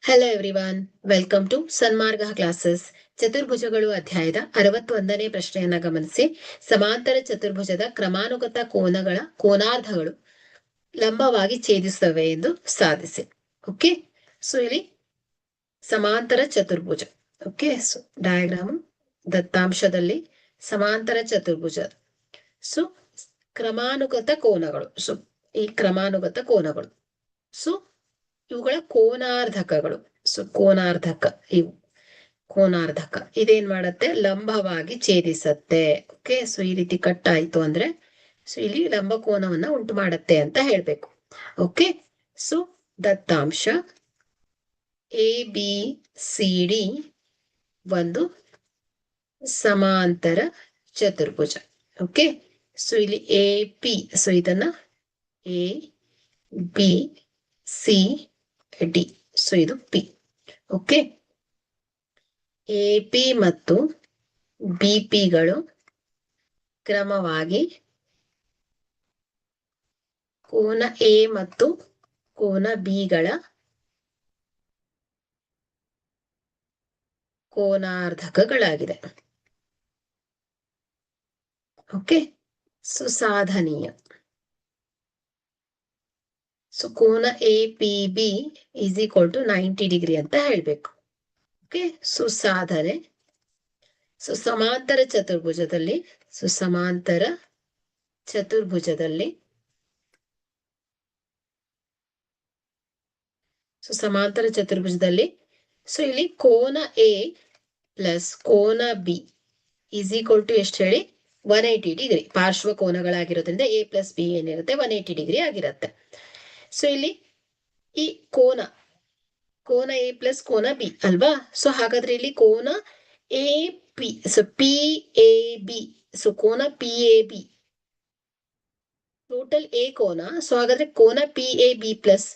Hello everyone, welcome to Sanmarga classes. ಚತುರ್ಭುಜಗಳು ಅಧ್ಯಾಯದ 61ನೇ ಪ್ರಶ್ನೆಯನ್ನ ಗಮನಿಸಿ. ಸಮಾಂತರ ಚತುರ್ಭುಜದ ಕ್ರಮಾನುಗತ ಕೋನಗಳ ಕೋನಾರ್ಧಗಳು ಲಂಬವಾಗಿ ಛೇದಿಸುತ್ತವೆ ಎಂದು ಸಾಧಿಸಿ. ಓಕೆ, ಸೊ ಇಲ್ಲಿ ಸಮಾಂತರ ಚತುರ್ಭುಜ. ಓಕೆ, ಸೊ ಡಯಾಗ್ರಾಮ್ ದತ್ತಾಂಶದಲ್ಲಿ ಸಮಾಂತರ ಚತುರ್ಭುಜ. ಸೊ ಕ್ರಮಾನುಗತ ಕೋನಗಳು. ಸೊ ಈ ಕ್ರಮಾನುಗತ ಕೋನಗಳು, ಸೊ ಇವುಗಳ ಕೋನಾರ್ಧಕಗಳು. ಸೊ ಕೋನಾರ್ಧಕ, ಇವು ಕೋನಾರ್ಧಕ ಇದೇನ್ ಮಾಡತ್ತೆ, ಲಂಬವಾಗಿ ಛೇದಿಸತ್ತೆ. ಓಕೆ, ಸೊ ಈ ರೀತಿ ಕಟ್ ಆಯ್ತು ಅಂದ್ರೆ ಸೊ ಇಲ್ಲಿ ಲಂಬ ಕೋನವನ್ನ ಉಂಟು ಮಾಡತ್ತೆ ಅಂತ ಹೇಳ್ಬೇಕು. ಓಕೆ, ಸೊ ದತ್ತಾಂಶ ಎ ಬಿ ಸಿ ಡಿ ಒಂದು ಸಮಾಂತರ ಚತುರ್ಭುಜ. ಓಕೆ, ಸೊ ಇಲ್ಲಿ ಎ ಪಿ, ಸೊ ಇದನ್ನ A B C D, so ಇದು ಪಿ. ಓಕೆ, ಎ ಪಿ ಮತ್ತು ಬಿ ಪಿಗಳು ಕ್ರಮವಾಗಿ ಕೋನ ಎ ಮತ್ತು ಕೋನ ಬಿಗಳ ಕೋನಾರ್ಧಕಗಳಾಗಿದೆ. ಓಕೆ, ಸೊ ಸಾಧನೀಯ. ಸೊ ಕೋನ A P B is equal to 90 degree ಅಂತ ಹೇಳ್ಬೇಕು. ಓಕೆ, ಸೊ ಸಾಧನೆ. ಸೊ ಸಮಾಂತರ ಚತುರ್ಭುಜದಲ್ಲಿ, ಸೊ ಸಮಾಂತರ ಚತುರ್ಭುಜದಲ್ಲಿ, ಸೊ ಸಮಾಂತರ ಚತುರ್ಭುಜದಲ್ಲಿ ಸೊ ಇಲ್ಲಿ ಕೋನ ಎ ಪ್ಲಸ್ ಕೋನ ಬಿ ಈಸ್ ಈಕ್ವಲ್ ಟು ಎಷ್ಟು ಹೇಳಿ, 180 ಡಿಗ್ರಿ. ಪಾರ್ಶ್ವ ಕೋನಗಳಾಗಿರೋದ್ರಿಂದ ಎ ಪ್ಲಸ್ ಬಿ ಏನಿರುತ್ತೆ 180 ಡಿಗ್ರಿ ಆಗಿರುತ್ತೆ. ಸೊ ಇಲ್ಲಿ ಈ ಕೋನ ಎ ಪ್ಲಸ್ ಕೋನ ಬಿ ಅಲ್ವಾ. ಸೊ ಹಾಗಾದ್ರೆ ಇಲ್ಲಿ ಕೋನ A P, so P A B, so ಕೋನ P A B total A ಕೋನ. ಸೊ ಹಾಗಾದ್ರೆ ಕೋನ ಪಿ ಎ ಬಿ ಪ್ಲಸ್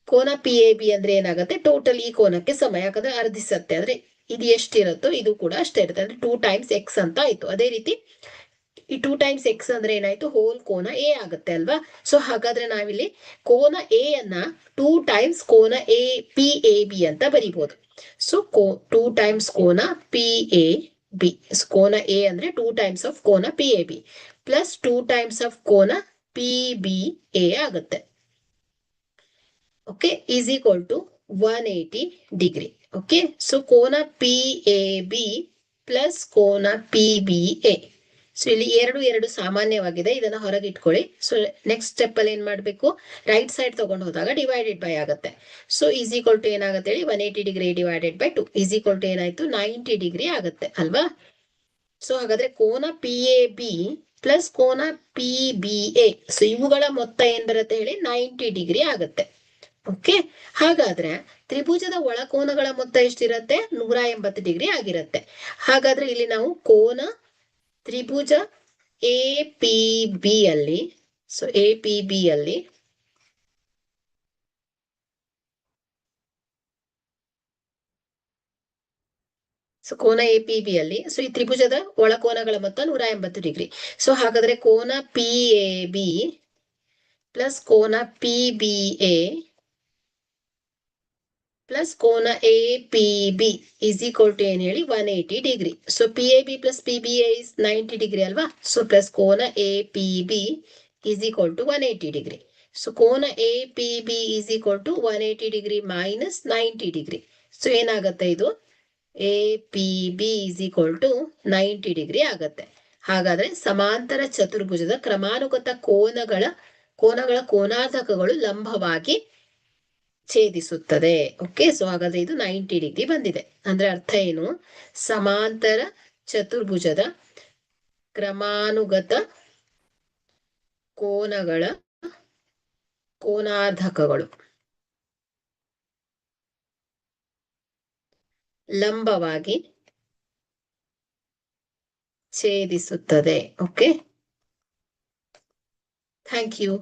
ಕೋನ ಪಿ ಎ ಬಿ ಅಂದ್ರೆ ಏನಾಗುತ್ತೆ, ಟೋಟಲ್ ಈ ಕೋನಕ್ಕೆ ಸಮ. ಯಾಕಂದ್ರೆ ಅರ್ಧಿಸತ್ತೆ, ಅಂದ್ರೆ ಇದು ಎಷ್ಟಿರುತ್ತೋ ಇದು ಕೂಡ ಅಷ್ಟೇ ಇರುತ್ತೆ, ಅಂದ್ರೆ 2 ಟೈಮ್ಸ್ ಎಕ್ಸ್ ಅಂತ ಆಯ್ತು. ಅದೇ ರೀತಿ ಈ 2 ಟೈಮ್ಸ್ ಎಕ್ಸ್ ಅಂದ್ರೆ ಏನಾಯ್ತು, ಹೋಲ್ ಕೋನ ಎ ಆಗುತ್ತೆ ಅಲ್ವಾ. ಸೊ ಹಾಗಾದ್ರೆ ನಾವಿಲ್ಲಿ ಕೋನ ಎ ಅನ್ನ 2 ಟೈಮ್ಸ್ ಕೋನ ಎ ಪಿ ಎ ಬಿ ಅಂತ ಬರಿಬಹುದು. ಸೊ 2 ಟೈಮ್ಸ್ ಕೋನ ಪಿ ಎ ಬಿ, ಕೋನ ಎ ಅಂದ್ರೆ 2 ಟೈಮ್ಸ್ ಆಫ್ ಕೋನ P A B plus 2 times of ಕೋನ ಪಿ ಬಿ ಎ ಆಗುತ್ತೆ. Okay, is equal to 180 degree. Okay, so ಕೋನ ಪಿ ಎ ಬಿ ಪ್ಲಸ್ ಕೋನ ಪಿ ಬಿ ಎ. ಸೊ ಇಲ್ಲಿ ಎರಡು ಸಾಮಾನ್ಯವಾಗಿದೆ, ಇದನ್ನ ಹೊರಗೆ ಇಟ್ಕೊಳ್ಳಿ. ಸೊ ನೆಕ್ಸ್ಟ್ ಸ್ಟೆಪ್ ಅಲ್ಲಿ ಏನ್ ಮಾಡ್ಬೇಕು, ರೈಟ್ ಸೈಡ್ ತಗೊಂಡು ಹೋದಾಗ ಡಿವೈಡೆಡ್ ಬೈ ಆಗುತ್ತೆ. ಸೊ ಈಸ್ ಈಕ್ವಲ್ ಟು ಏನಾಗುತ್ತೆ ಹೇಳಿ, 180 degree divided by 2 is equal to ಏನಾಯ್ತು, 90 ಡಿಗ್ರಿ ಆಗುತ್ತೆ ಅಲ್ವಾ. ಸೊ ಹಾಗಾದ್ರೆ ಕೋನ ಪಿ ಎ ಬಿ ಪ್ಲಸ್ ಕೋನ ಪಿ ಬಿ ಎ, ಸೊ ಇವುಗಳ ಮೊತ್ತ ಏನ್ ಬರುತ್ತೆ ಹೇಳಿ, 90 ಡಿಗ್ರಿ ಆಗುತ್ತೆ. ಓಕೆ, ಹಾಗಾದ್ರೆ ತ್ರಿಭುಜದ ಒಳಕೋನಗಳ ಮೊತ್ತ ಎಷ್ಟಿರತ್ತೆ, 180 ಡಿಗ್ರಿ ಆಗಿರುತ್ತೆ. ಹಾಗಾದ್ರೆ ಇಲ್ಲಿ ನಾವು ಕೋನ ತ್ರಿಭುಜ ಎ ಪಿ ಬಿ ಅಲ್ಲಿ, ಸೊ ಎ ಪಿ ಬಿ ಅಲ್ಲಿ ಸೊ ಕೋನ ಎ ಪಿ ಬಿ ಅಲ್ಲಿ, ಸೊ ಈ ತ್ರಿಭುಜದ ಒಳಕೋನಗಳ ಮೊತ್ತ 180 ಡಿಗ್ರಿ. ಸೊ ಹಾಗಾದ್ರೆ ಕೋನ ಪಿ ಎ ಬಿ ಪ್ಲಸ್ ಕೋನ ಪಿ ಬಿ ಎ ಪ್ಲಸ್ ಕೋನ A P B is equal to ಏನ್ ಹೇಳಿ, 180 degree. So P A B plus P B A is 90 degree ಅಲ್ವಾ. ಸೊ ಪ್ಲಸ್ ಕೋನ A P B is equal to 180 degree. So ಕೋನ A P B is equal to 180 degree minus 90 degree. So ಏನಾಗುತ್ತೆ, ಇದು A P B is equal to 90 degree ಆಗತ್ತೆ. ಹಾಗಾದ್ರೆ ಸಮಾಂತರ ಚತುರ್ಭುಜದ ಕ್ರಮಾನುಗತ ಕೋನಗಳ ಕೋನಾರ್ಧಕಗಳು ಲಂಬವಾಗಿ ಛೇದಿಸುತ್ತದೆ. ಓಕೆ, ಸೊ ಹಾಗಾದ್ರೆ ಇದು 90 ಡಿಗ್ರಿ ಬಂದಿದೆ. ಅಂದ್ರೆ ಅರ್ಥ ಏನು, ಸಮಾಂತರ ಚತುರ್ಭುಜದ ಕ್ರಮಾನುಗತ ಕೋನಗಳ ಕೋನಾರ್ಧಕಗಳು ಲಂಬವಾಗಿ ಛೇದಿಸುತ್ತದೆ. Okay, thank you.